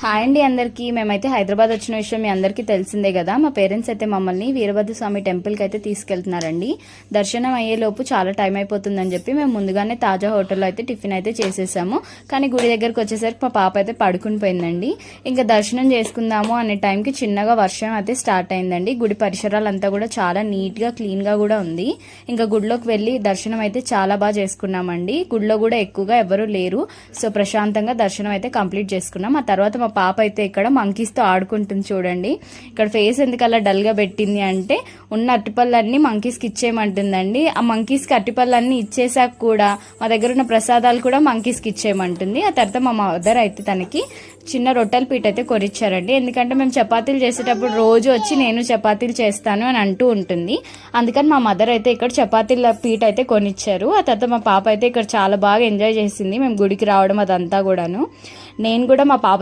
Hi అండి అందరికీ. మేమైతే హైదరాబాద్ వచ్చిన విషయం మీ అందరికీ తెలిసిందే కదా. మా పేరెంట్స్ అయితే మమ్మల్ని వీరభద్ర స్వామి టెంపుల్కి అయితే తీసుకెళ్తున్నారండి. దర్శనం అయ్యేలోపు చాలా టైం అయిపోతుందని చెప్పి మేము ముందుగానే తాజా హోటల్లో అయితే టిఫిన్ అయితే చేసేసాము. కానీ గుడి దగ్గరకు వచ్చేసరికి మా పాప అయితే పడుకుని పోయిందండి. ఇంకా దర్శనం చేసుకుందాము అనే టైంకి చిన్నగా వర్షం అయితే స్టార్ట్ అయిందండి. గుడి పరిసరాలంతా కూడా చాలా నీట్గా క్లీన్గా కూడా ఉంది. ఇంకా గుడిలోకి వెళ్ళి దర్శనం అయితే చాలా బాగా చేసుకున్నామండి. గుడిలో కూడా ఎక్కువగా ఎవరు లేరు, సో ప్రశాంతంగా దర్శనం అయితే కంప్లీట్ చేసుకున్నాం. ఆ తర్వాత మా పాప అయితే ఇక్కడ మంకీస్తో ఆడుకుంటుంది చూడండి. ఇక్కడ ఫేస్ ఎందుకలా డల్గా పెట్టింది అంటే ఉన్న అట్టిపళ్ళన్నీ మంకీస్కి ఇచ్చేయమంటుందండి. ఆ మంకీస్కి అట్టిపళ్ళన్నీ ఇచ్చేసాక కూడా మా దగ్గర ఉన్న ప్రసాదాలు కూడా మంకీస్కి ఇచ్చేయమంటుంది. ఆ తర్వాత మా మదర్ అయితే తనకి చిన్న రొట్టెల పీట అయితే కొరిచ్చారండి. ఎందుకంటే మేము చపాతీలు చేసేటప్పుడు రోజు వచ్చి నేను చపాతీలు చేస్తాను అని అంటూ ఉంటుంది. అందుకని మా మదర్ అయితే ఇక్కడ చపాతీల పీట అయితే కొనిచ్చారు. ఆ తర్వాత మా పాప అయితే ఇక్కడ చాలా బాగా ఎంజాయ్ చేసింది మేము గుడికి రావడం అదంతా కూడాను. నేను కూడా మా పాప